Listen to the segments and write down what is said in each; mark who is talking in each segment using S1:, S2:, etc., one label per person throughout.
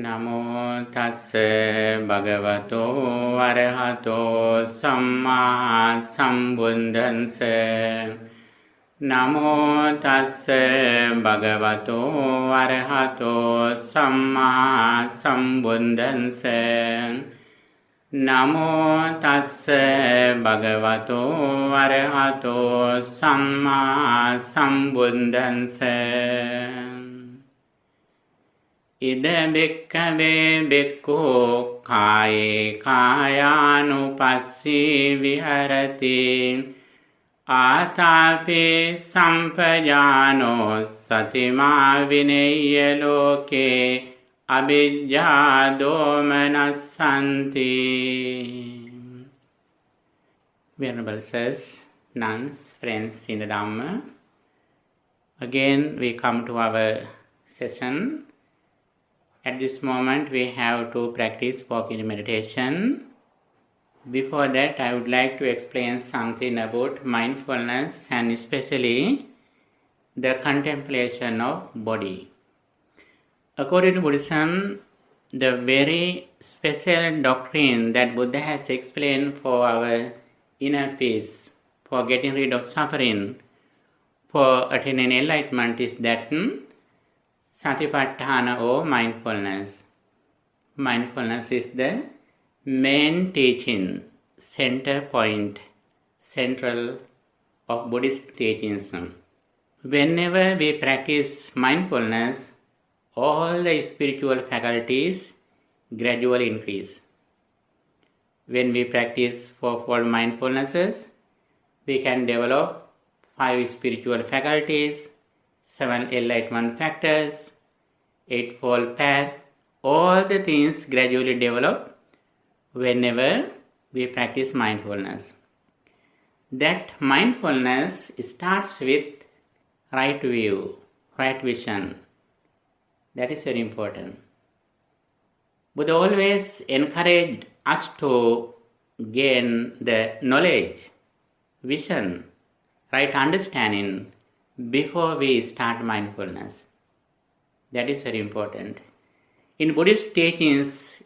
S1: Namo tassa bhagavato arahato samma sambuddhassa. Namo tassa bhagavato arahato samma sambuddhassa. Namo tassa bhagavato arahato samma sambuddhassa. Ida bhikkave bhikkhu kāye kāyānupassī viharati ātāpi sampajāno satimā vinayya loke abhijjā domanassanti. Venerable sirs, nuns, friends in the Dhamma, again we come to our session. At this moment we have to practice walking meditation. Before that, I would like to explain something about mindfulness and especially the contemplation of body. According to Buddhism, the very special doctrine that Buddha has explained for our inner peace, for getting rid of suffering, for attaining enlightenment is that Satipatthana or mindfulness. Mindfulness is the main teaching, center point, central of Buddhist teachings. Whenever we practice mindfulness, all the spiritual faculties gradually increase. When we practice fourfold mindfulnesses, we can develop 5 spiritual faculties, 7 enlightenment factors, 8-fold path. All the things gradually develop whenever we practice mindfulness. That mindfulness starts with right view, right vision. That is very important. Buddha always encouraged us to gain the knowledge, vision, right understanding before we start mindfulness. That is very important. In Buddhist teachings,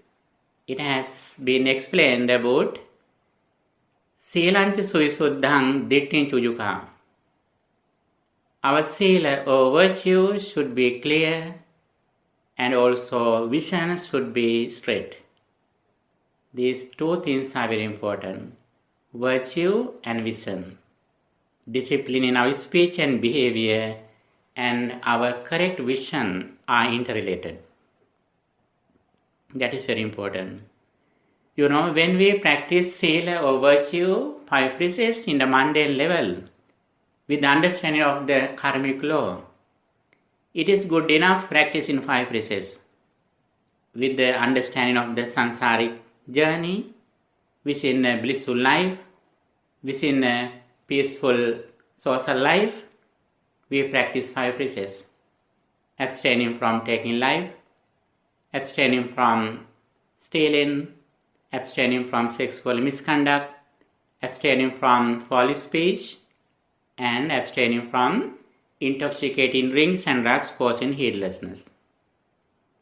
S1: it has been explained about Silancha Suisuddhang Dittin Chujuka. Our sila or virtue should be clear and also vision should be straight. These 2 things are very important. Virtue and vision. Discipline in our speech and behavior and our correct vision are interrelated. That is very important. When we practice sila or virtue, 5 precepts in the mundane level, with the understanding of the karmic law, it is good enough practice in 5 precepts. With the understanding of the sansaric journey, within a blissful life, within a peaceful social life, we practice 5 precepts. Abstaining from taking life, abstaining from stealing, abstaining from sexual misconduct, abstaining from foul speech, and abstaining from intoxicating drinks and drugs causing heedlessness.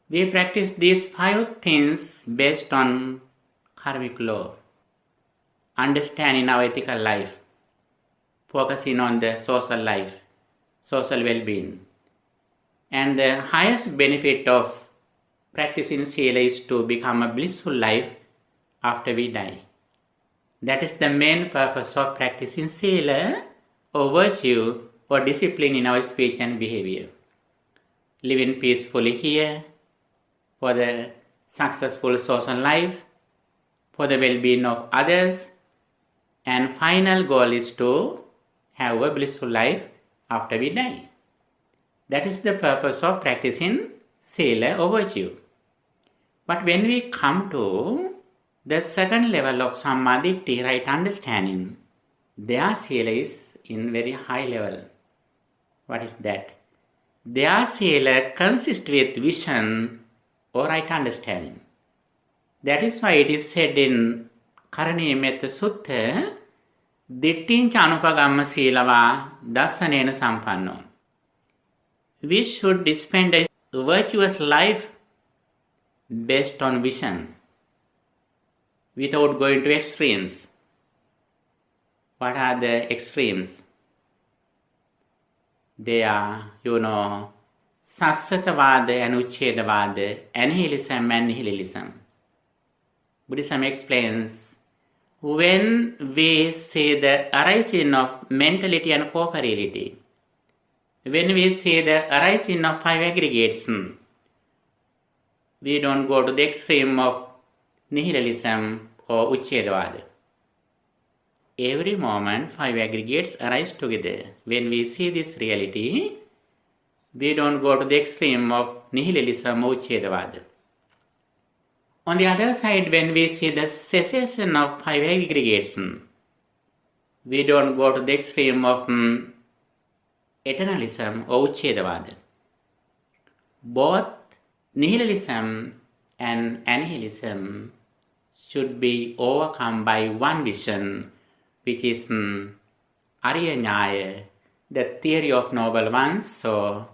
S1: We practice these 5 things based on karmic law, understanding our ethical life, focusing on the social life, social well-being. And the highest benefit of practicing sila is to become a blissful life after we die. That is the main purpose of practicing sila or virtue or discipline in our speech and behavior. Living peacefully here for the successful social life, for the well-being of others, and final goal is to have a blissful life after we die. That is the purpose of practicing sila or virtue. But when we come to the second level of sammaditthi, right understanding, their sila is in very high level. What is that? Their sila consists with vision or right understanding. That is why it is said in Karaniya Metta Sutta, Dittincha anupagamma silava dasanena sampanno. We should spend a virtuous life based on vision, without going to extremes. What are the extremes? They are, Sassatavada and Uchedavada, annihilism and nihilism. Buddhism explains, when we see the arising of mentality and corporeality, when we see the arising of five aggregates, we don't go to the extreme of nihilism or Uchedavada. Every moment, five aggregates arise together. When we see this reality, we don't go to the extreme of nihilism or Uchedavada. On the other side, when we see the cessation of five aggregates, we don't go to the extreme of eternalism or Uchedavada. Both nihilism and annihilism should be overcome by one vision, which is Ariya Nyaya, the theory of noble ones, or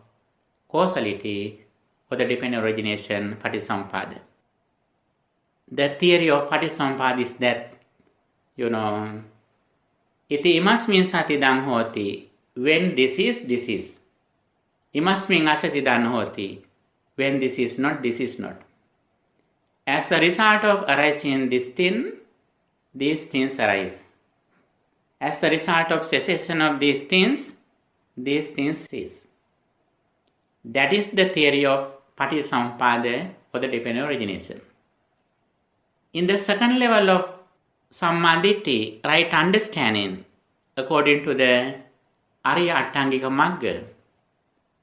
S1: causality, or the dependent origination, Patisampada. The theory of Patisampada is that, iti imasmin satidang hoti, when this is, this is. Imasmin asatidang hoti, when this is not, this is not. As a result of arising this thing, these things arise. As the result of cessation of these things cease. That is the theory of Patisampada, or the dependent origination. In the second level of Sammaditi, right understanding, according to the Arya Attangika Magga,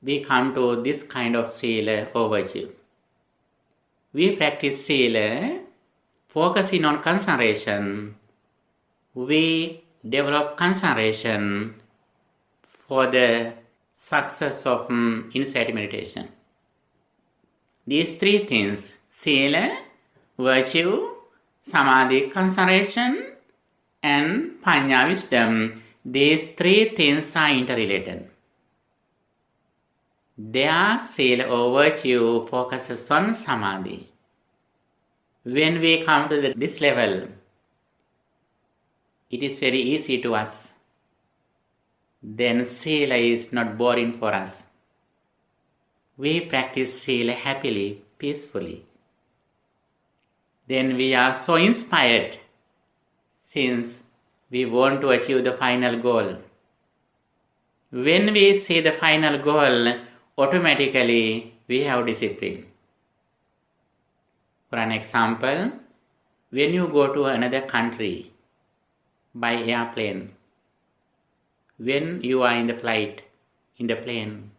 S1: we come to this kind of sila or virtue. We practice sila, focusing on concentration. We develop concentration for the success of insight meditation. These three things, sila, virtue, samadhi, concentration, and panya, wisdom, these three things are interrelated. Their sila or virtue focuses on samadhi. When we come to this level, it is very easy to us. Then sila is not boring for us. We practice sila happily, peacefully. Then we are so inspired, since we want to achieve the final goal. When we see the final goal, automatically we have discipline. For an example, when you go to another country by airplane, when you are in the flight, in the plane,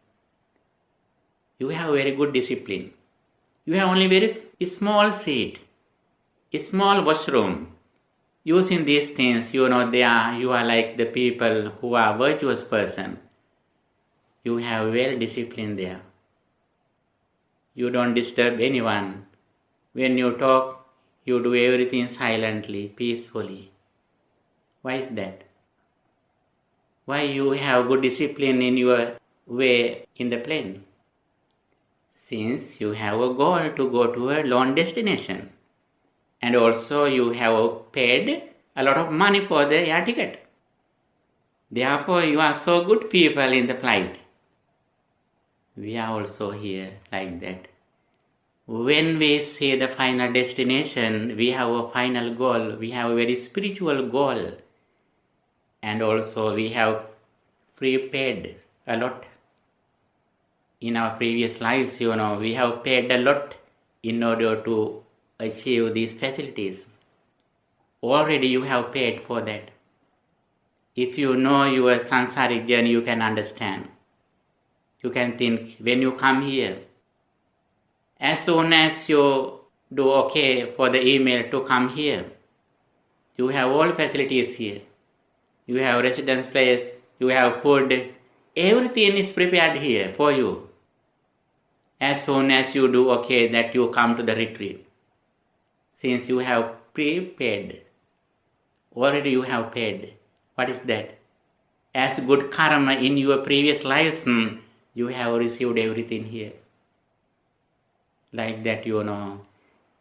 S1: you have very good discipline. You have only very small seat, a small washroom. Using these things, you are like the people who are virtuous person. You have well discipline there. You don't disturb anyone. When you talk, you do everything silently, peacefully. Why is that? Why you have good discipline in your way in the plane? Since you have a goal to go to a long destination. And also you have paid a lot of money for the air ticket. Therefore you are so good people in the flight. We are also here like that. When we see the final destination, we have a final goal. We have a very spiritual goal. And also we have prepaid a lot. In our previous lives, we have paid a lot in order to achieve these facilities. Already you have paid for that. If you know your sansaric journey, you can understand. You can think, when you come here, as soon as you do okay for the email to come here, you have all facilities here. You have residence place, you have food, everything is prepared here for you. As soon as you do okay that you come to the retreat, since you have prepaid, already you have paid. What is that? As good karma in your previous lives, you have received everything here. Like that,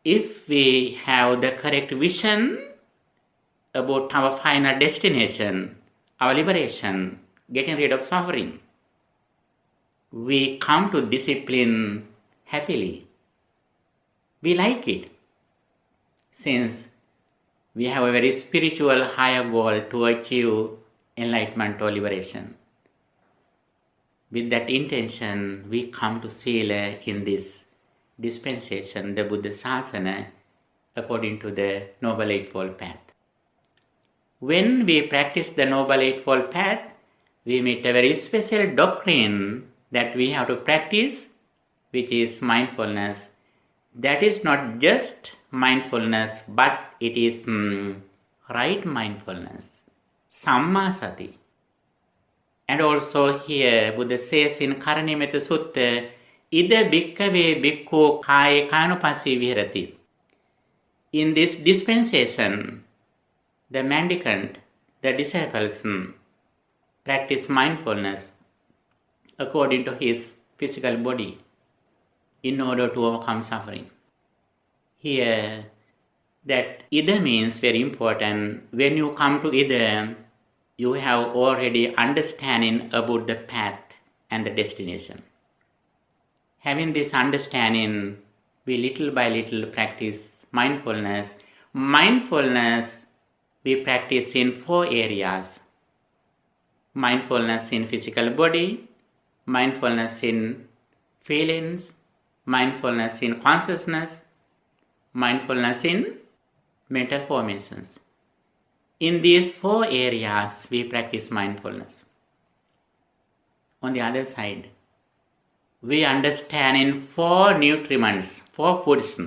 S1: if we have the correct vision about our final destination, our liberation, getting rid of suffering, we come to discipline happily. We like it, since we have a very spiritual higher goal to achieve enlightenment or liberation. With that intention, we come to Sila in this dispensation, the Buddha Sasana, according to the Noble Eightfold Path. When we practice the Noble Eightfold Path, we meet a very special doctrine that we have to practice, which is mindfulness. That is not just mindfulness, but it is right mindfulness, Samma Sati. And also here, Buddha says in Karanimetta Sutta, Ida bhikkave bhikkhu kaya kanupasi viharati. In this dispensation, the mendicant, the disciples, practice mindfulness according to his physical body in order to overcome suffering. Here, that Ida means very important. When you come to Ida, you have already understanding about the path and the destination. Having this understanding, we little by little practice mindfulness. Mindfulness we practice in 4 areas. Mindfulness in physical body, mindfulness in feelings, mindfulness in consciousness, mindfulness in mental formations. In these 4 areas, we practice mindfulness. On the other side, we understand in 4 nutriments, 4 foods.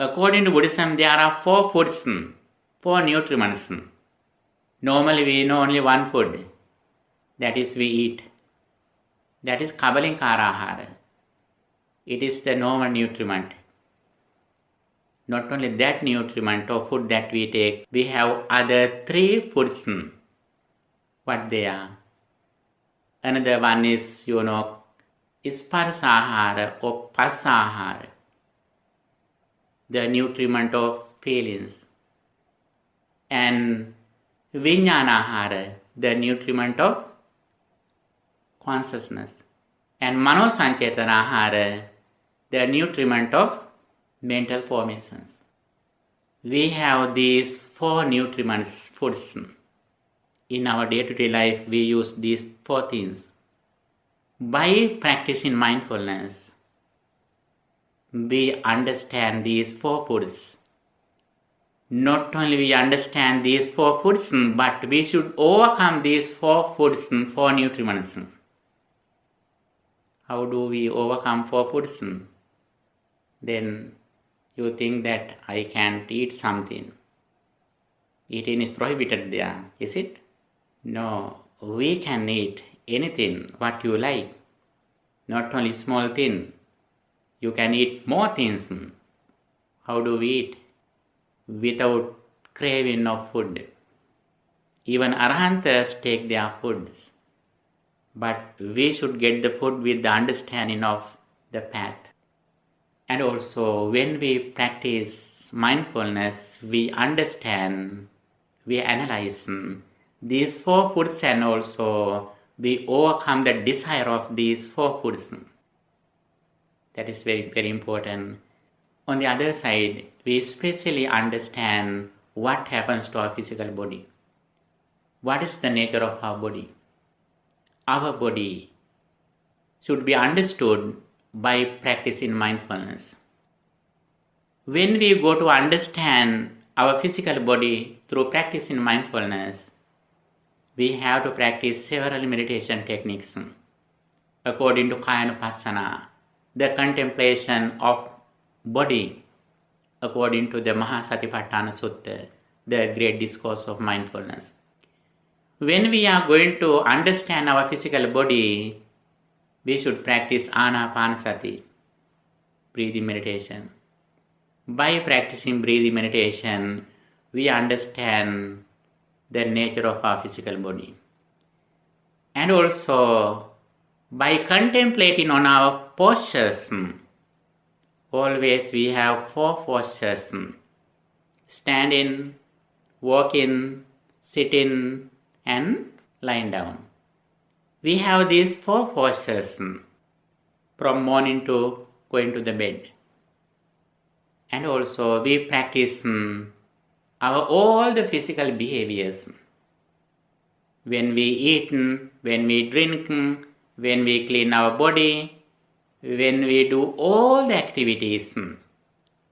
S1: According to Buddhism, there are 4 foods, 4 nutriments. Normally, we know only one food, that is we eat. That is Kabalinkara. It is the normal nutriment. Not only that nutriment or food that we take, we have other 3 foods. What they are? Another one is, Sparsahara or Pasahara, the nutriment of feelings. And Vijnanahara, the nutriment of consciousness. And Manosanchetana, the nutriment of mental formations. We have these 4 nutriments, foods. In our day-to-day life, we use these 4 things. By practicing mindfulness, we understand these 4 foods. Not only we understand these 4 foods, but we should overcome these 4 foods, 4 nutriments. How do we overcome 4 foods? Then you think that I can't eat something. Eating is prohibited there, is it? No, we can eat anything what you like. Not only small thing. You can eat more things. How do we eat? Without craving of food. Even Arhantas take their foods. But we should get the food with the understanding of the path. And also, when we practice mindfulness, we understand, we analyze these 4 foods, and also we overcome the desire of these 4 foods. That is very, very important. On the other side, we especially understand what happens to our physical body. What is the nature of our body? Our body should be understood by practicing mindfulness. When we go to understand our physical body through practicing mindfulness, we have to practice several meditation techniques. According to Kayanupassana, the contemplation of body, according to the Mahasatipatthana Sutta, the great discourse of mindfulness. When we are going to understand our physical body, we should practice Anapanasati, breathing meditation. By practicing breathing meditation, we understand the nature of our physical body. And also, by contemplating on our postures always we have four postures: standing, walking, sitting, and lying down. We have these four postures from morning to going to the bed. And also we practice all the physical behaviors. When we eat, when we drink, when we clean our body, when we do all the activities,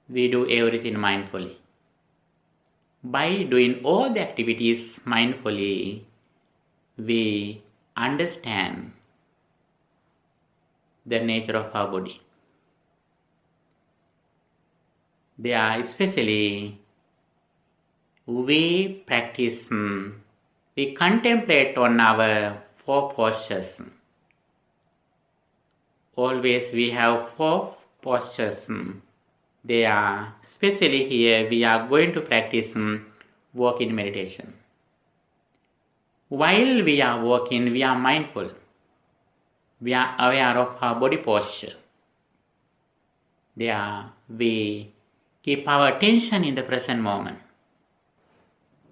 S1: we do everything mindfully. By doing all the activities mindfully, we understand the nature of our body. They are especially we practice, we contemplate on our four postures. Always we have four postures. They are, especially here, we are going to practice walking meditation. While we are walking, we are mindful. We are aware of our body posture. There we keep our attention in the present moment.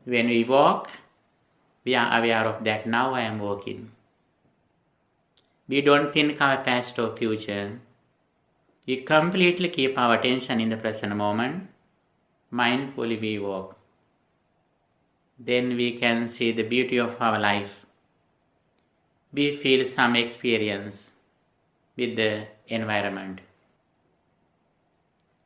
S1: When we walk, we are aware of that. Now I am walking. We don't think our past or future. We completely keep our attention in the present moment. Mindfully we walk. Then we can see the beauty of our life. We feel some experience with the environment.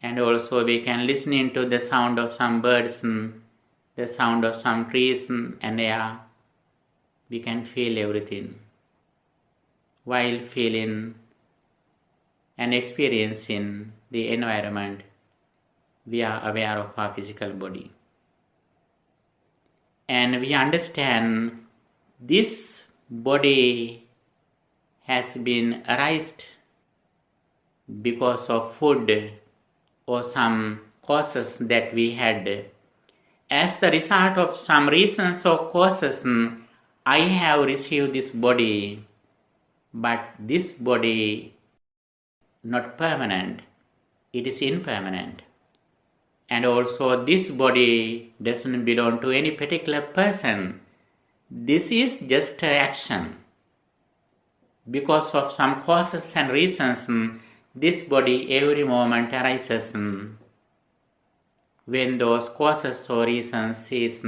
S1: And also we can listen into the sound of some birds, the sound of some trees and air. We can feel everything. While feeling and experiencing the environment, we are aware of our physical body. And we understand this body has been arised because of food or some causes that we had. As the result of some reasons or causes, I have received this body, but this body not permanent, it is impermanent. And also this body doesn't belong to any particular person. This is just an action. Because of some causes and reasons, this body every moment arises. When those causes or reasons cease,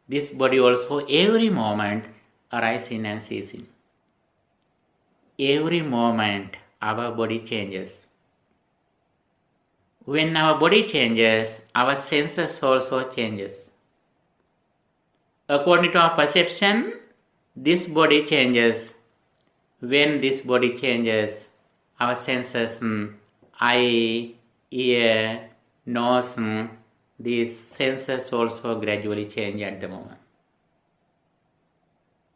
S1: this body also every moment arising and ceasing. Every moment our body changes. When our body changes, our senses also changes. According to our perception, this body changes. When this body changes, our senses, eye, ear, nose, these senses also gradually change at the moment.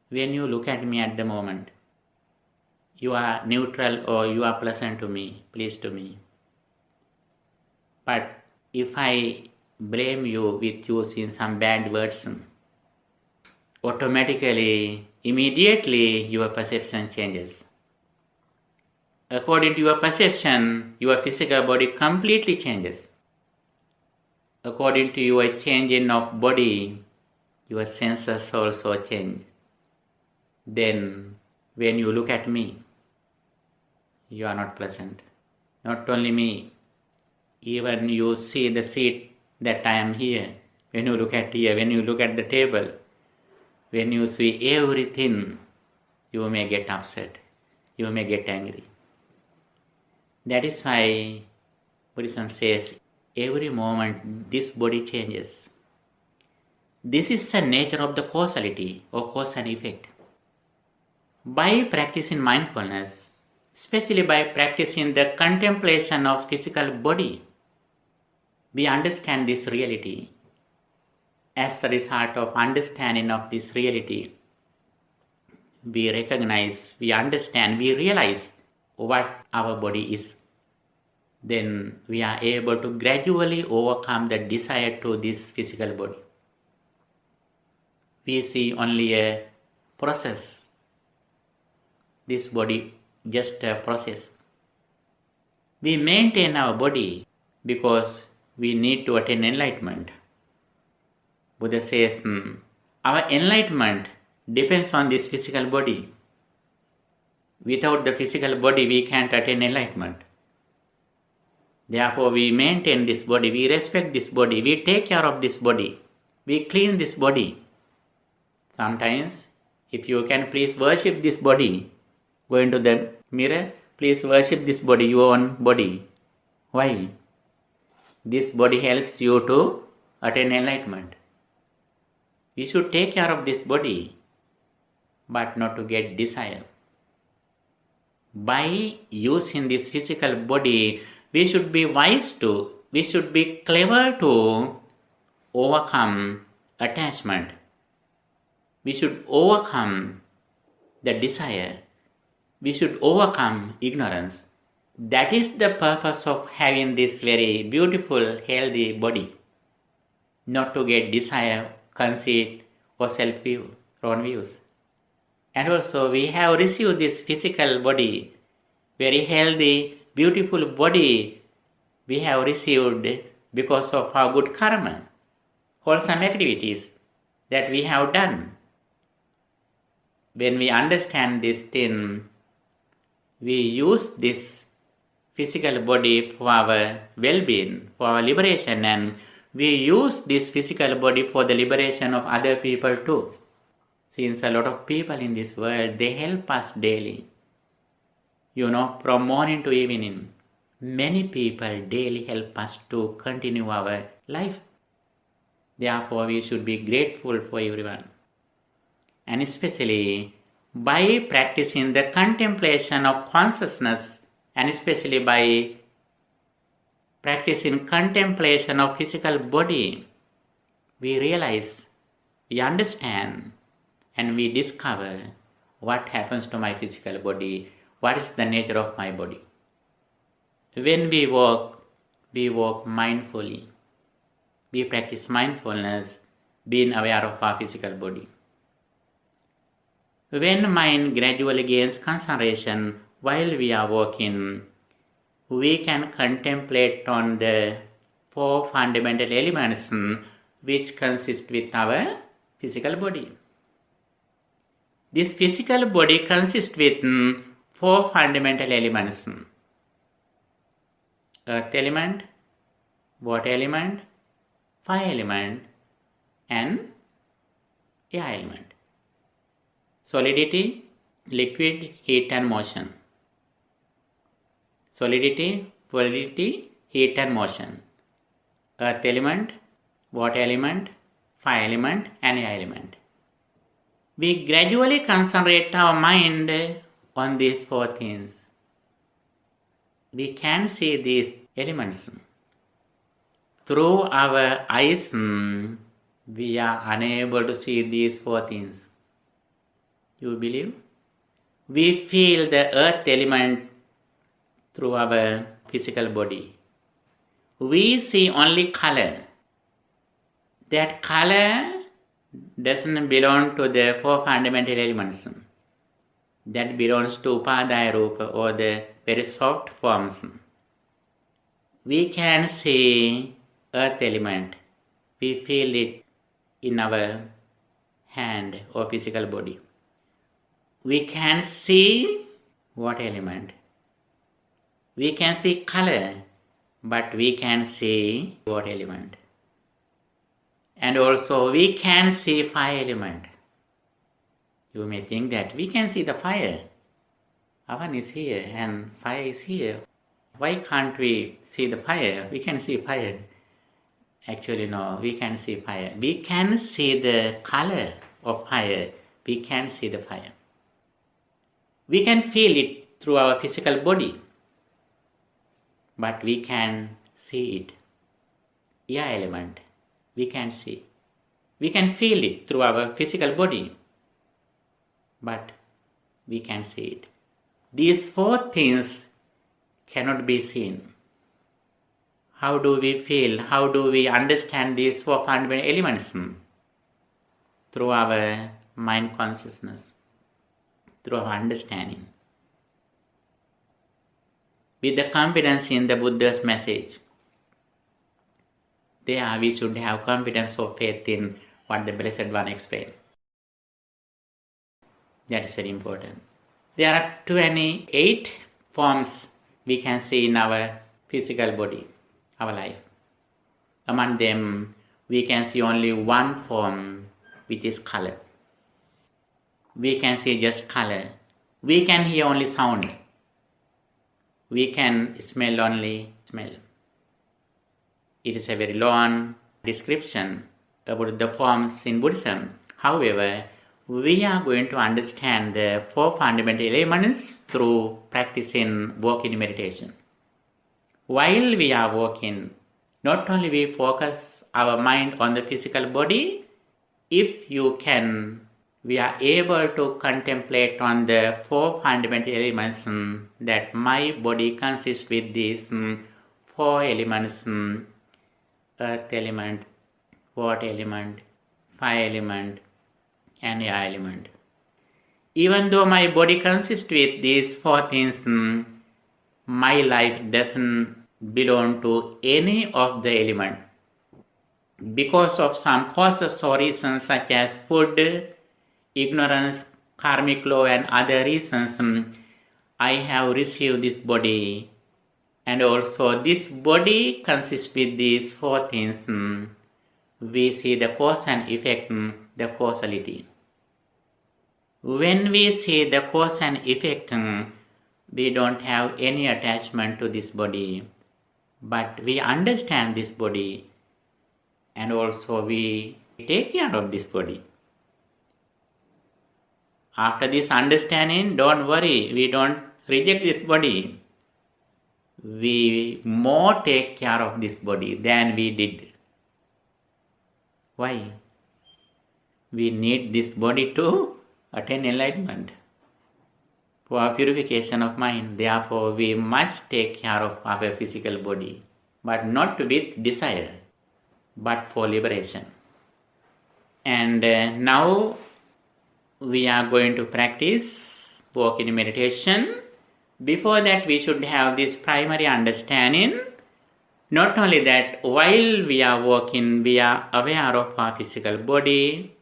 S1: When you look at me at the moment, you are neutral or you are pleasant to me, pleased to me. But if I blame you with using some bad words, automatically, immediately your perception changes. According to your perception, your physical body completely changes. According to your changing of body, your senses also change. Then, when you look at me, you are not pleasant. Not only me, even you see the seat that I am here. When you look at here, when you look at the table, when you see everything, you may get upset. You may get angry. That is why Buddhism says, every moment this body changes. This is the nature of the causality or cause and effect. By practicing mindfulness, especially by practicing the contemplation of physical body, we understand this reality. As the result of understanding of this reality, we recognize, we understand, we realize what our body is. Then we are able to gradually overcome the desire to this physical body. We see only a process. This body just a process. We maintain our body because we need to attain enlightenment. Buddha says, our enlightenment depends on this physical body. Without the physical body, we can't attain enlightenment. Therefore, we maintain this body, we respect this body, we take care of this body, we clean this body. Sometimes, if you can please worship this body, go into the mirror, please worship this body, your own body. Why? This body helps you to attain enlightenment. We should take care of this body, but not to get desire. By using this physical body, we should be wise to, we should be clever to overcome attachment. We should overcome the desire. We should overcome ignorance. That is the purpose of having this very beautiful, healthy body. Not to get desire, conceit, or self-view, wrong views. And also we have received this physical body, very healthy, beautiful body we have received because of our good karma, wholesome activities that we have done. When we understand this thing, we use this physical body for our well-being, for our liberation, and we use this physical body for the liberation of other people too. Since a lot of people in this world, they help us daily. From morning to evening, many people daily help us to continue our life. Therefore, we should be grateful for everyone. And especially by practicing the contemplation of consciousness, and especially by practicing contemplation of physical body, we realize, we understand, and we discover what happens to my physical body, what is the nature of my body. When we walk mindfully. We practice mindfulness, being aware of our physical body. When mind gradually gains concentration while we are walking, we can contemplate on the 4 fundamental elements which consist with our physical body. This physical body consists with 4 fundamental elements: earth element, water element, fire element, and air element. Solidity, liquid, heat and motion. Solidity, fluidity, heat and motion. Earth element, water element, fire element, and air element. We gradually concentrate our mind on these 4 things. We can see these elements. Through our eyes, we are unable to see these 4 things. You believe? We feel the earth element through our physical body. We see only color. That color doesn't belong to the 4 fundamental elements. That belongs to Upadaya Rupa, or the very soft forms. We can see earth element. We feel it in our hand or physical body. We can see water element. We can see color, but we can see water element. And also we can see fire element. You may think that we can see the fire. Oven is here and fire is here. Why can't we see the fire? We can see fire. Actually, no, we can see fire. We can see the color of fire. We can see the fire. We can feel it through our physical body, but we can see it. Air element, we can see. We can feel it through our physical body, but we can see it. These 4 things cannot be seen. How do we feel? How do we understand these 4 fundamental elements? Through our mind consciousness, through our understanding. with the confidence in the Buddha's message. There we should have confidence or faith in what the Blessed One explained. That is very important. There are 28 forms we can see in our physical body, our life. Among them, we can see only one form, which is color. We can see just color. We can hear only sound. We can smell only smell. It is a very long description about the forms in Buddhism. However, we are going to understand the four fundamental elements through practicing walking meditation. While we are walking, not only we focus our mind on the physical body, if you can, we are able to contemplate on the four fundamental elements that my body consists with these four elements, earth element, water element, fire element, and air element. Even though my body consists with these four things, my life doesn't belong to any of the element. Because of some causes or reasons such as food, ignorance, karmic law, and other reasons, I have received this body, and also this body consists with these four things. We see the cause and effect, the causality. When we see the cause and effect, we don't have any attachment to this body, but we understand this body, and also we take care of this body. After this understanding, don't worry, we don't reject this body. We more take care of this body than we did. Why? We need this body to attain enlightenment, for purification of mind. Therefore, we must take care of our physical body, but not with desire, but for liberation. And now we are going to practice walking meditation. Before that, we should have this primary understanding. Not only that, while we are walking, we are aware of our physical body.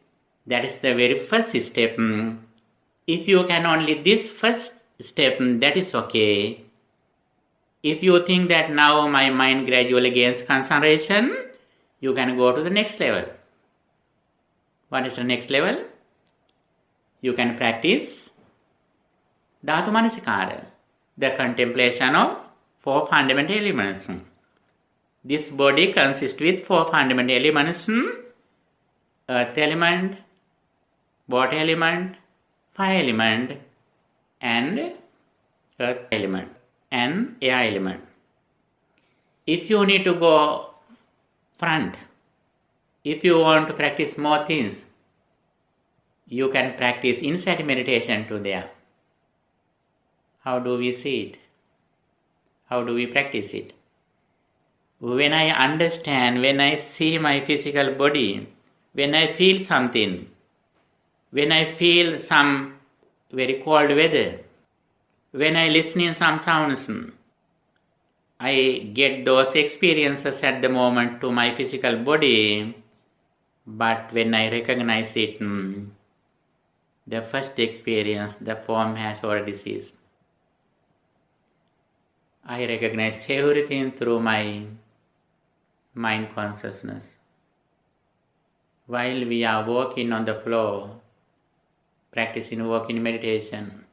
S1: That is the very first step. If you can only this first step, that is okay. If you think that now my mind gradually gains concentration, you can go to the next level. What is the next level? You can practice Dhatu Manasikara, the contemplation of four fundamental elements. This body consists with four fundamental elements: earth element, water element, fire element, and earth element, and air element. If you need to go front, if you want to practice more things, you can practice insight meditation to there. How do we see it? How do we practice it? When I understand, when I see my physical body, when I feel something, when I feel some very cold weather, when I listen in some sounds, I get those experiences at the moment to my physical body. But when I recognize it, the first experience, the form has already ceased. I recognize everything through my mind consciousness. While we are walking on the floor, practicing walking meditation,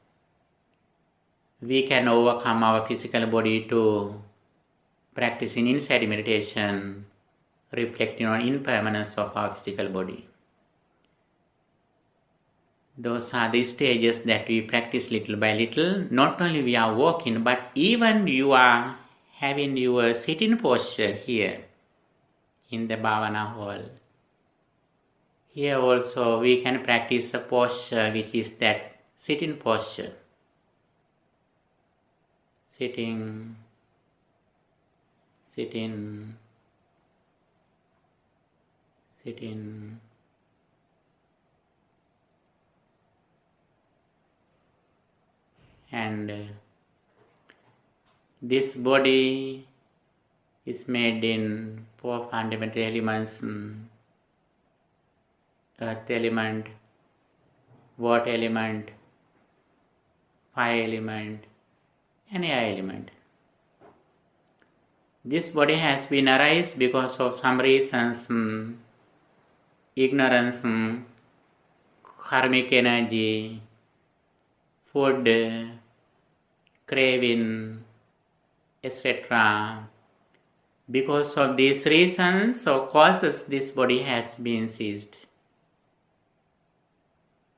S1: we can overcome our physical body to practicing insight meditation, reflecting on impermanence of our physical body. Those are the stages that we practice little by little. Not only we are walking, but even you are having your sitting posture here in the Bhavana hall. Here also we can practice a posture which is that sitting posture. Sitting, sitting, sitting. And This body is made in 4 fundamental elements: earth element, water element, fire element, and air element. This body has been arise because of some reasons: ignorance, karmic energy, food, craving, etc. Because of these reasons or causes, this body has been seized.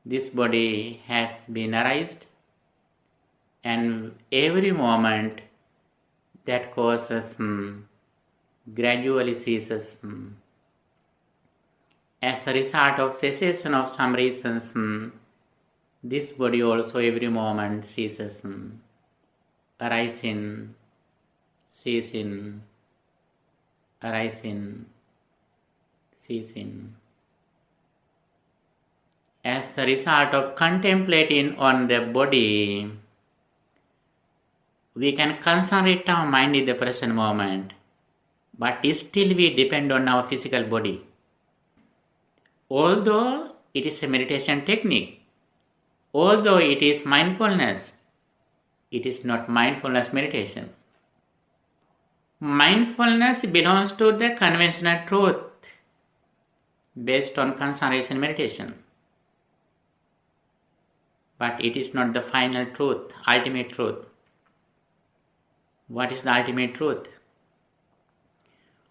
S1: This body has been arised, and every moment that causes gradually ceases. As a result of cessation of some reasons, this body also every moment ceases, arising, ceasing, arising, ceasing. As the result of contemplating on the body, we can concentrate our mind in the present moment, but still we depend on our physical body. Although it is a meditation technique, although it is mindfulness, it is not mindfulness meditation. Mindfulness belongs to the conventional truth based on concentration meditation. But it is not the final truth, ultimate truth. What is the ultimate truth?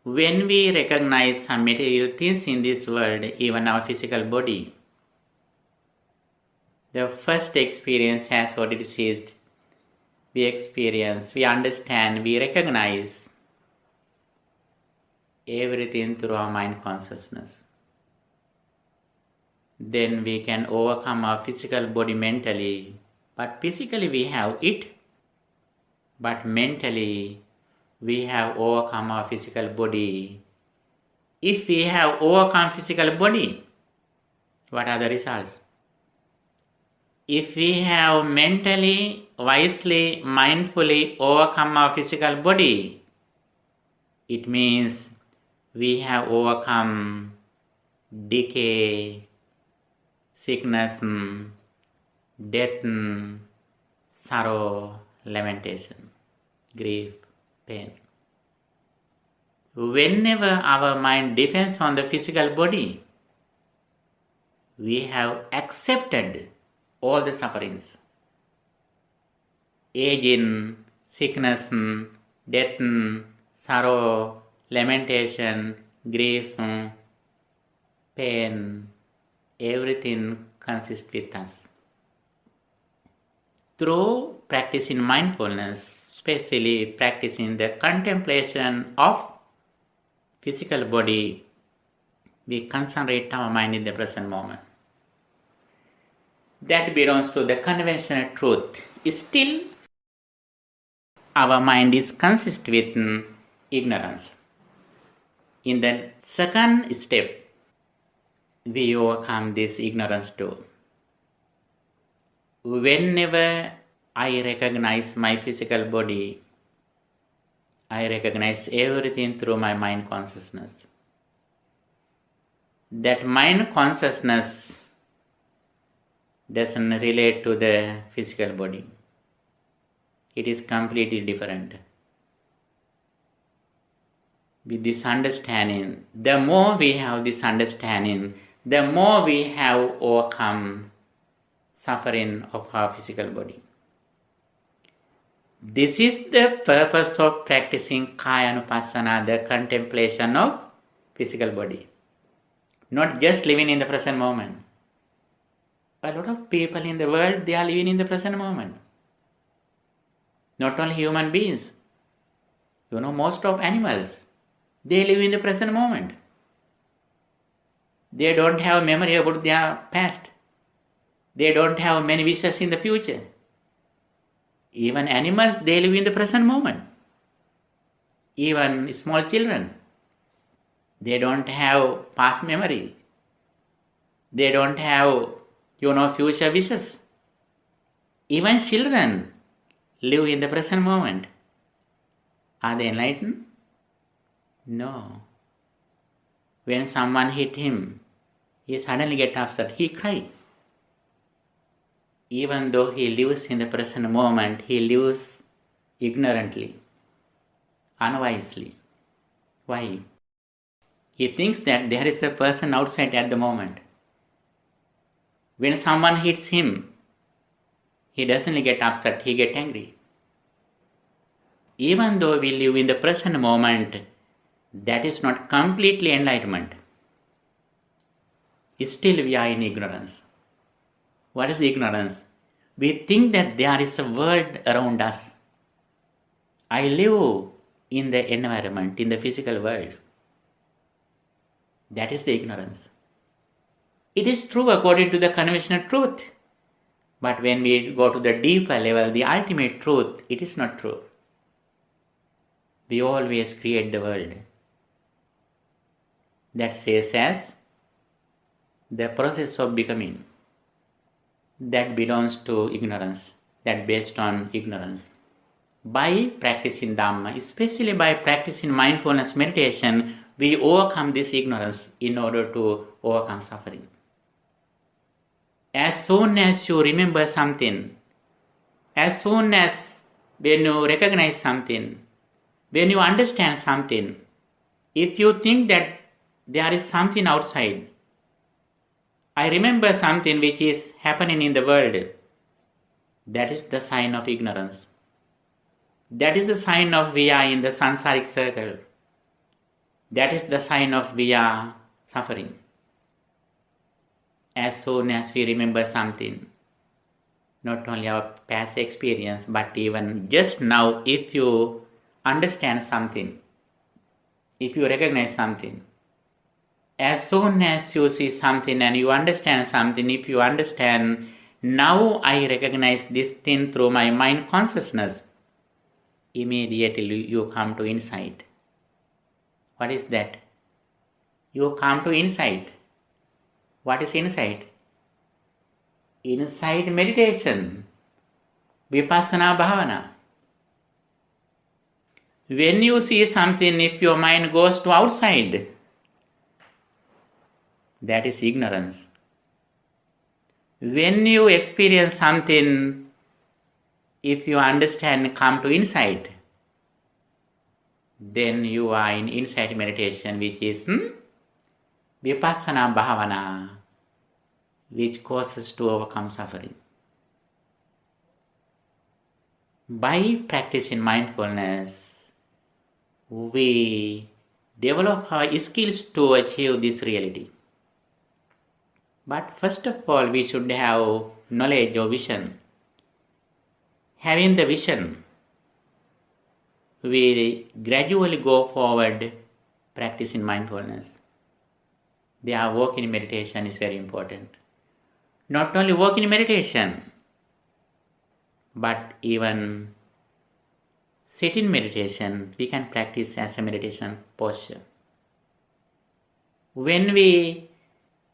S1: When we recognize some material things in this world, even our physical body, the first experience has already ceased. We experience, we understand, we recognize everything through our mind consciousness. Then we can overcome our physical body mentally. But physically we have it, but mentally we have overcome our physical body. If we have overcome physical body, what are the results? If we have mentally, wisely, mindfully overcome our physical body, it means we have overcome decay, sickness, death, sorrow, lamentation, grief, pain. Whenever our mind depends on the physical body, we have accepted all the sufferings. Aging, sickness, death, sorrow, lamentation, grief, pain, everything consists with us. Through practicing mindfulness, especially practicing the contemplation of physical body, we concentrate our mind in the present moment. That belongs to the conventional truth. Still, our mind is consist with ignorance. In the second step, we overcome this ignorance too. Whenever I recognize my physical body, I recognize everything through my mind consciousness. That mind consciousness doesn't relate to the physical body. It is completely different. With this understanding, the more we have this understanding, the more we have overcome suffering of our physical body. This is the purpose of practicing Kayanupassana, the contemplation of physical body. Not just living in the present moment. A lot of people in the world, they are living in the present moment. Not only human beings. Most of animals, they live in the present moment. They don't have memory about their past. They don't have many wishes in the future. Even animals, they live in the present moment. Even small children, they don't have past memory. They don't have, future wishes. Even children live in the present moment. Are they enlightened? No. When someone hit him, he suddenly gets upset. He cries. Even though he lives in the present moment, he lives ignorantly, unwisely. Why? He thinks that there is a person outside at the moment. When someone hits him, he doesn't get upset, he gets angry. Even though we live in the present moment, that is not completely enlightenment. Still we are in ignorance. What is ignorance? We think that there is a world around us. I live in the environment, in the physical world. That is the ignorance. It is true according to the conventional truth. But when we go to the deeper level, the ultimate truth, it is not true. We always create the world. That says as the process of becoming. That belongs to ignorance. That based on ignorance. By practicing Dhamma, especially by practicing mindfulness meditation, we overcome this ignorance in order to overcome suffering. As soon as you remember something, as soon as when you recognize something, when you understand something, if you think that there is something outside, I remember something which is happening in the world, that is the sign of ignorance. That is the sign of we are in the sansaric circle. That is the sign of we are suffering. As soon as we remember something, not only our past experience, but even just now, if you understand something, if you recognize something, as soon as you see something and you understand something, if you understand, now I recognize this thing through my mind consciousness, immediately you come to insight. What is that? You come to insight. What is insight? Insight meditation, vipassana bhavana. When you see something, if your mind goes to outside, that is ignorance. When you experience something, if you understand, come to insight, then you are in insight meditation, which is vipassana bhavana, which causes to overcome suffering. By practicing mindfulness, we develop our skills to achieve this reality. But first of all, we should have knowledge or vision. Having the vision, we gradually go forward practicing mindfulness. Their work in meditation is very important. Not only work in meditation, but even sit in meditation, we can practice as a meditation posture. When we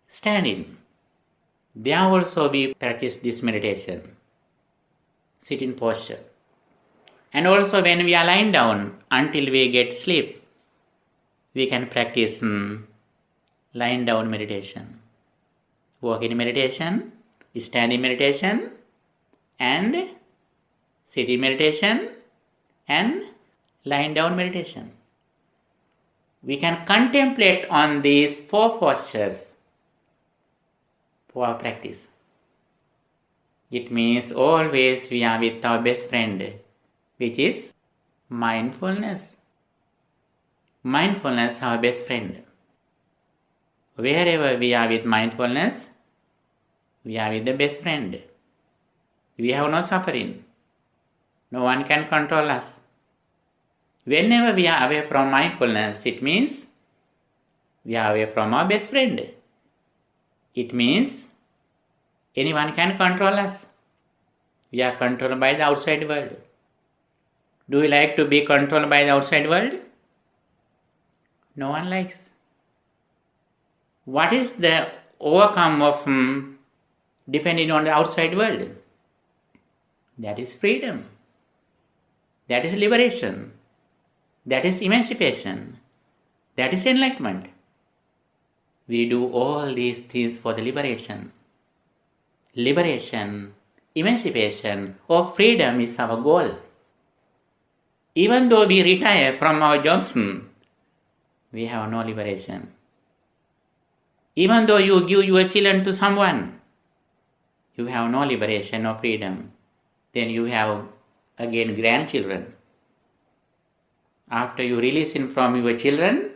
S1: stand in, there also we practice this meditation, sit in posture. And also when we are lying down until we get sleep, we can practice lying down meditation. Walking meditation, standing meditation, and sitting meditation, and lying down meditation. We can contemplate on these 4 postures for our practice. It means always we are with our best friend, which is mindfulness. Mindfulness, our best friend. Wherever we are with mindfulness, we are with the best friend. We have no suffering. No one can control us. Whenever we are away from mindfulness, it means we are away from our best friend. It means anyone can control us. We are controlled by the outside world. Do you like to be controlled by the outside world? No one likes. What is the overcome of depending on the outside world? That is freedom. That is liberation. That is emancipation. That is enlightenment. We do all these things for the liberation. Liberation, emancipation, or freedom is our goal. Even though we retire from our jobs, we have no liberation. Even though you give your children to someone, you have no liberation or freedom. Then you have again grandchildren. After you release him from your children,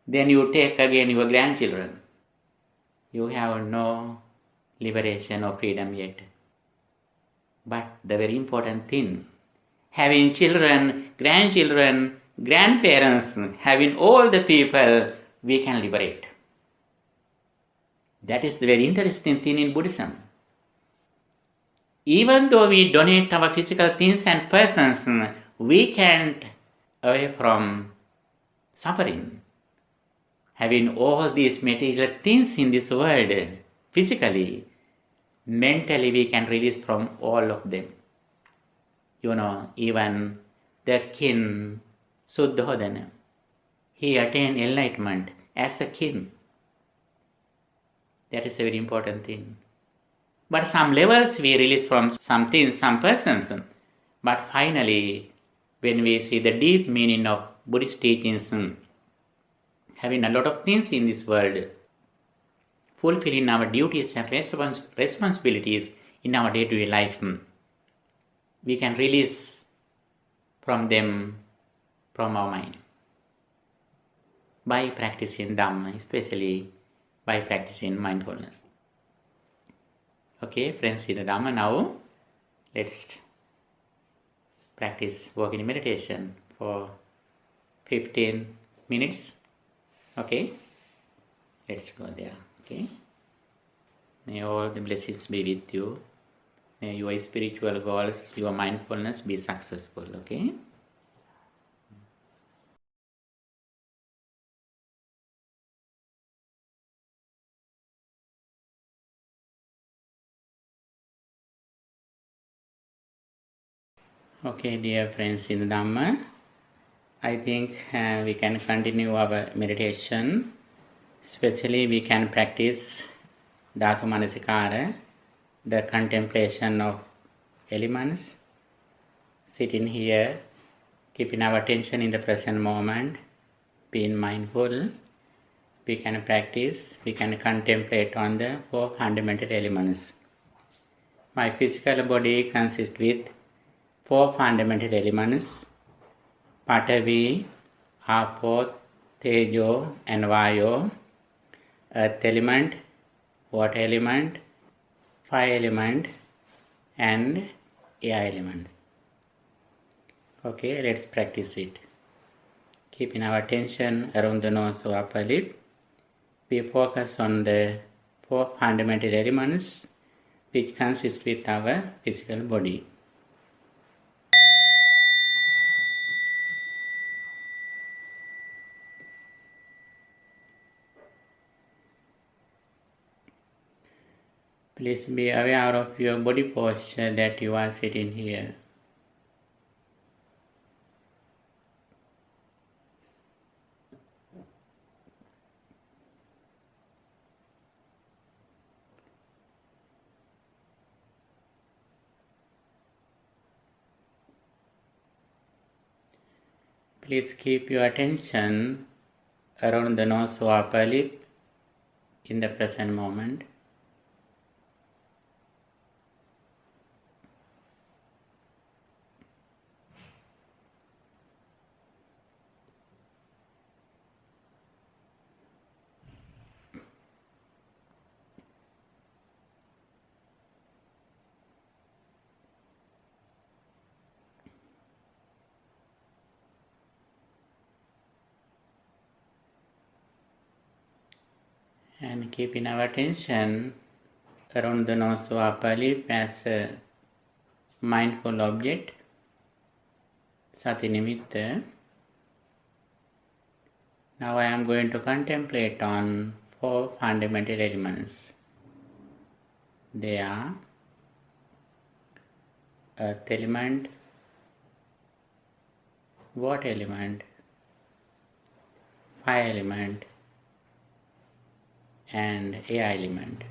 S1: then you take again your grandchildren. You have no liberation or freedom yet. But the very important thing, having children, grandchildren, grandparents, having all the people, we can liberate. That is the very interesting thing in Buddhism. Even though we donate our physical things and persons, we can't away from suffering. Having all these material things in this world, physically, mentally we can release from all of them. Even the king Suddhodana, he attained enlightenment as a king. That is a very important thing. But some levels we release from some things, some persons. But finally, when we see the deep meaning of Buddhist teachings, having a lot of things in this world, fulfilling our duties and responsibilities in our day-to-day life, we can release from them from our mind by practicing Dhamma, especially by practicing mindfulness. Okay, friends in the Dhamma, now let's practice walking meditation for 15 minutes. Okay, let's go there. Okay, may all the blessings be with you. May your spiritual goals, your mindfulness be successful. Okay. Okay, dear friends in the Dhamma, I think we can continue our meditation. Especially we can practice Dhatu Manasikara, the contemplation of elements. Sitting here, keeping our attention in the present moment, being mindful. We can practice, we can contemplate on the 4 fundamental elements. My physical body consists with 4 fundamental elements: Patavi, Apo, Tejo and Vayo, earth element, water element, fire element and air element. Okay, let's practice it. Keeping our attention around the nose or upper lip, we focus on the 4 fundamental elements which consist with our physical body. Please be aware of your body posture that you are sitting here. Please keep your attention around the nose or upper lip in the present moment. And keeping our attention around the nose or upper lip as a mindful object, Sati Nimitta. Now I am going to contemplate on 4 fundamental elements. They are earth element, water element, fire element, and air element.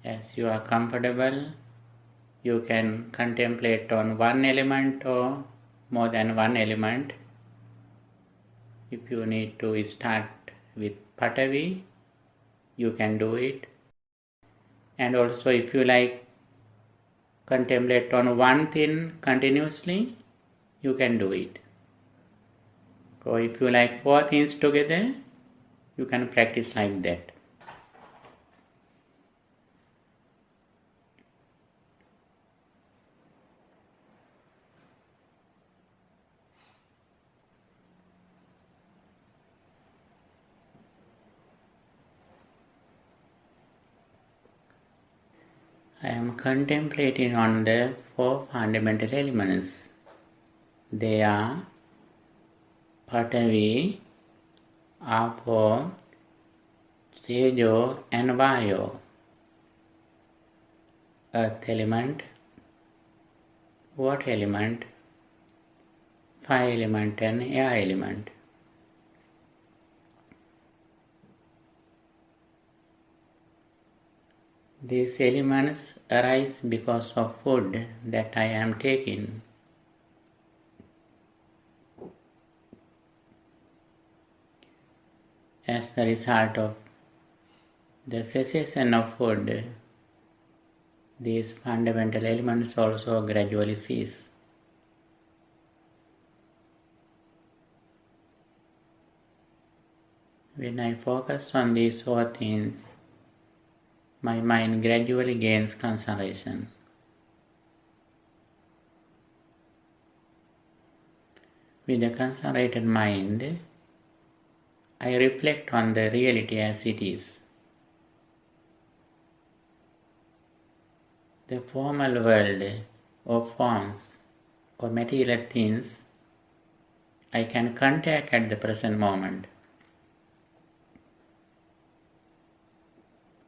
S1: As you are comfortable, you can contemplate on one element or more than one element. If you need to start with Patavi, you can do it. And also if you like contemplate on one thing continuously, you can do it. Or if you like 4 things together, you can practice like that. I am contemplating on the 4 fundamental elements. They are Patavi, Apo, Tejo and Vayo. Earth element, water element, fire element and air element. These elements arise because of food that I am taking. As the result of the cessation of food, these fundamental elements also gradually cease. When I focus on these 4 things, my mind gradually gains concentration. With a concentrated mind, I reflect on the reality as it is. The formal world or forms or material things I can contact at the present moment.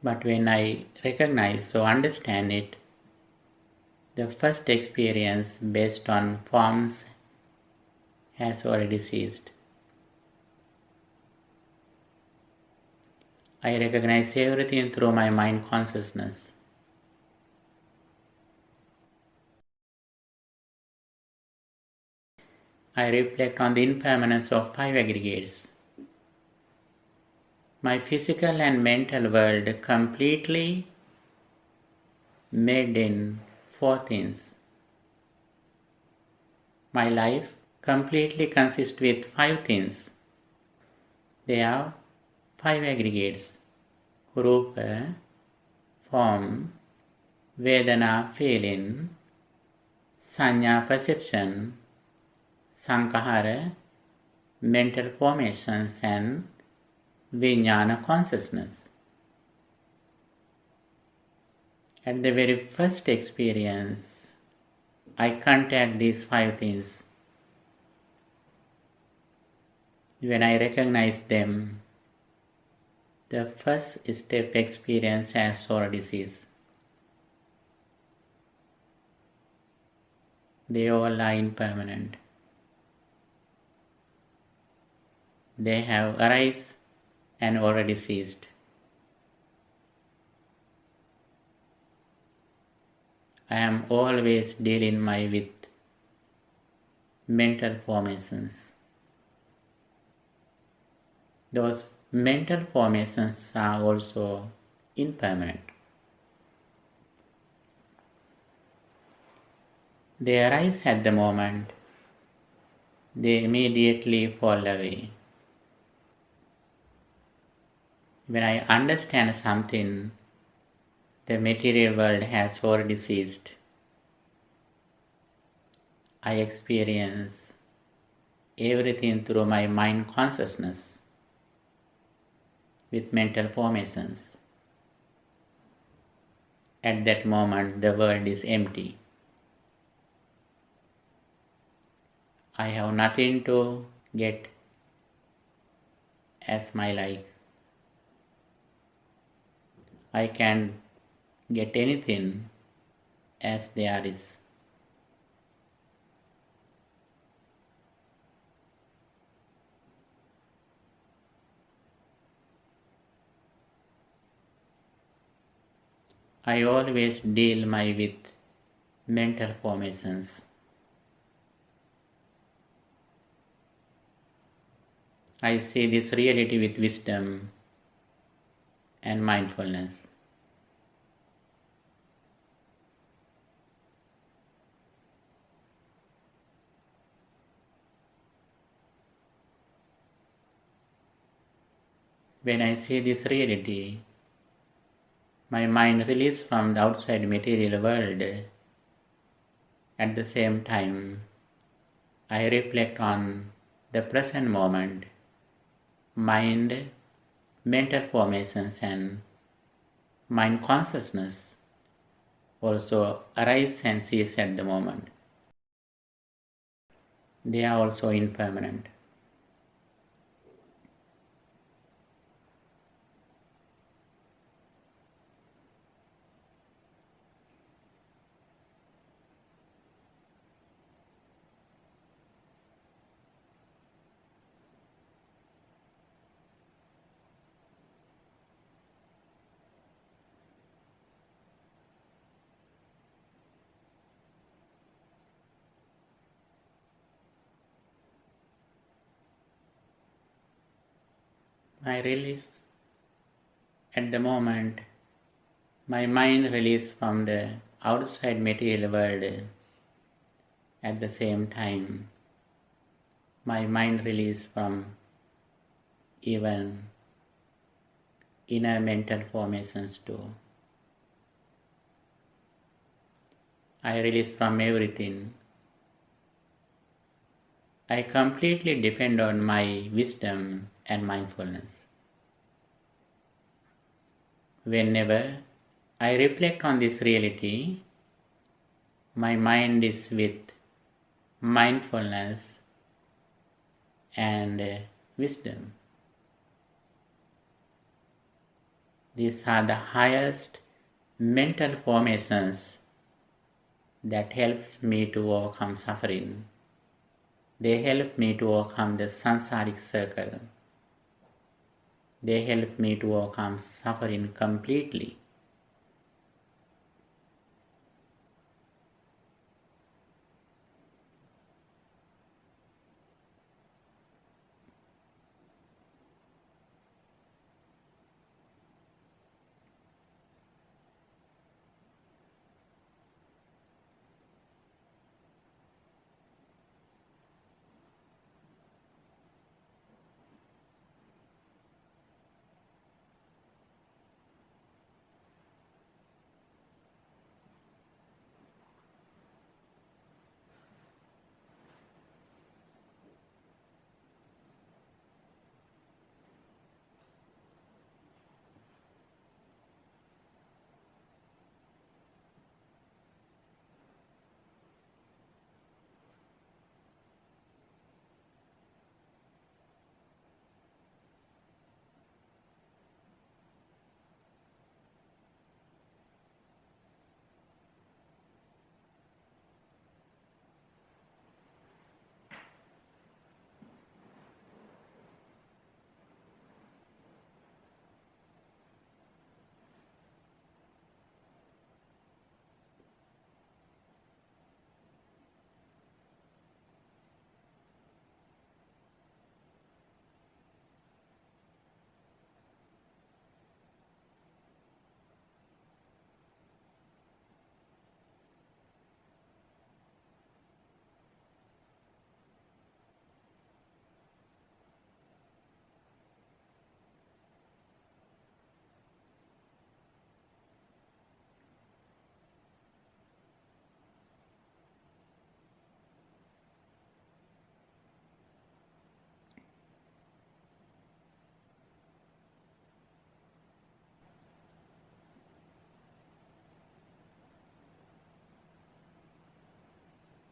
S1: But when I recognize or understand it, the first experience based on forms has already ceased. I recognize everything through my mind consciousness. I reflect on the impermanence of 5 aggregates. My physical and mental world completely made in 4 things. My life completely consists with 5 things. They are 5 aggregates: Rupa, form, Vedana, feeling, Sanya, perception, Sankahara, mental formations, and Vijnana, consciousness. At the very first experience, I contact these 5 things. When I recognize them, the first step experience has already ceased. They all are impermanent. They have arisen and already ceased. I am always dealing with mental formations. Those mental formations are also impermanent. They arise at the moment, they immediately fall away. When I understand something, the material world has already ceased. I experience everything through my mind consciousness with mental formations. At that moment, the world is empty. I have nothing to get as my like. I can get anything as there is. I always deal with mental formations. I see this reality with wisdom and mindfulness. When I see this reality, my mind releases from the outside material world. At the same time, I reflect on the present moment. Mind, mental formations, and mind consciousness also arise and cease at the moment. They are also impermanent. I release at the moment. My mind releases from the outside material world. At the same time, my mind releases from even inner mental formations too. I release from everything. I completely depend on my wisdom and mindfulness. Whenever I reflect on this reality, my mind is with mindfulness and wisdom. These are the highest mental formations that helps me to overcome suffering. They help me to overcome the samsaric circle. They help me to overcome suffering completely.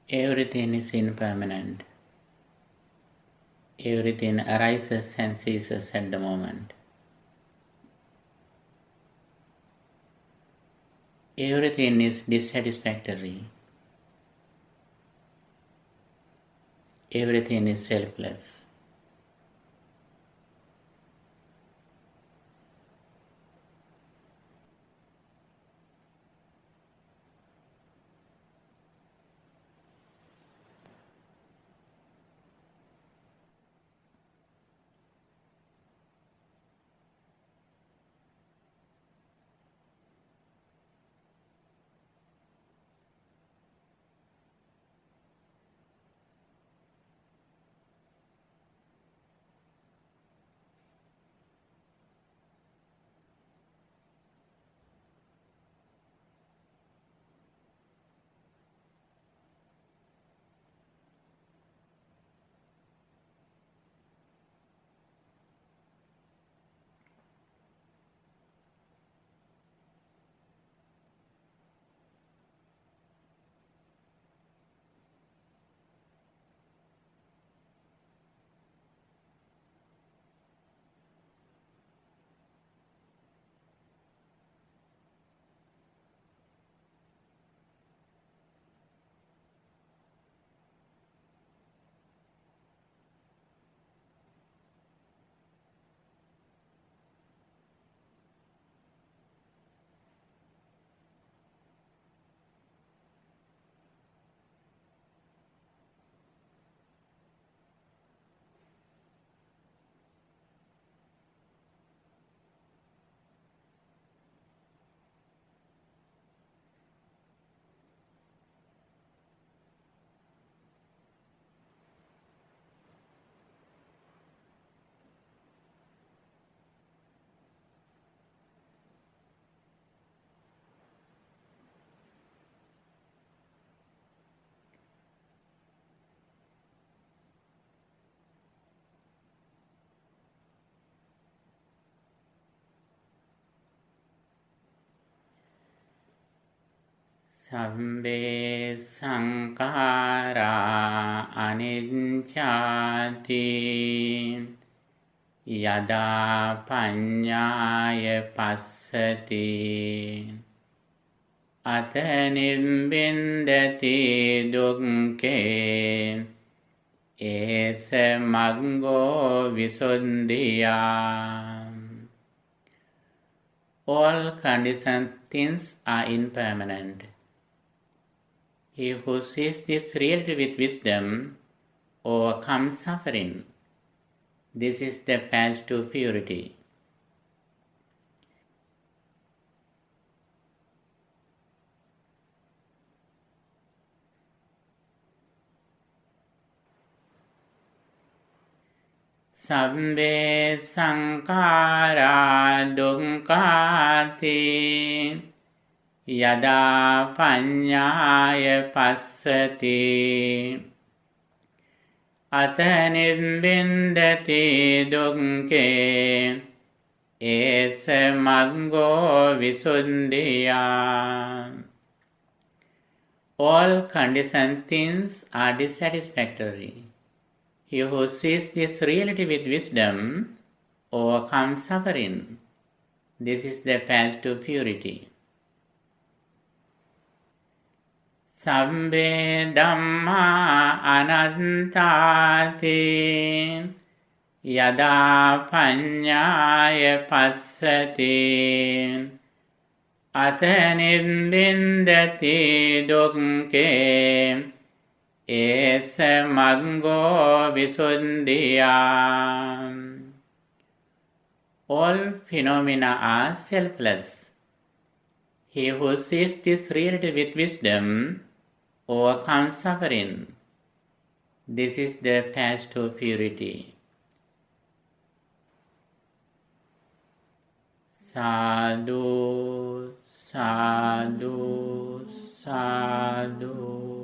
S1: Everything is impermanent. Everything arises and ceases at the moment. everything is dissatisfactory. Everything is selfless. Sabbe sankhara anicchati yada paññāya passati atanibbindati dukke esa maggo visuddhiyā. All conditioned things are impermanent. He who sees this reality with wisdom overcomes suffering. This is the path to purity. Sabbe sankhara dukkati yada paññāya passati atanibbindati dukke esa maggo visuddhiyā. All conditioned things are dissatisfactory. He who sees this reality with wisdom overcomes suffering. This is the path to purity. Sabbe Dhamma anattati yada paññāya passati atanibbindati dukke esa maggo visuddhiyā. All phenomena are selfless. He who sees this reality with wisdom overcomes suffering. This is the path to purity. Sadhu, sadhu, sadhu.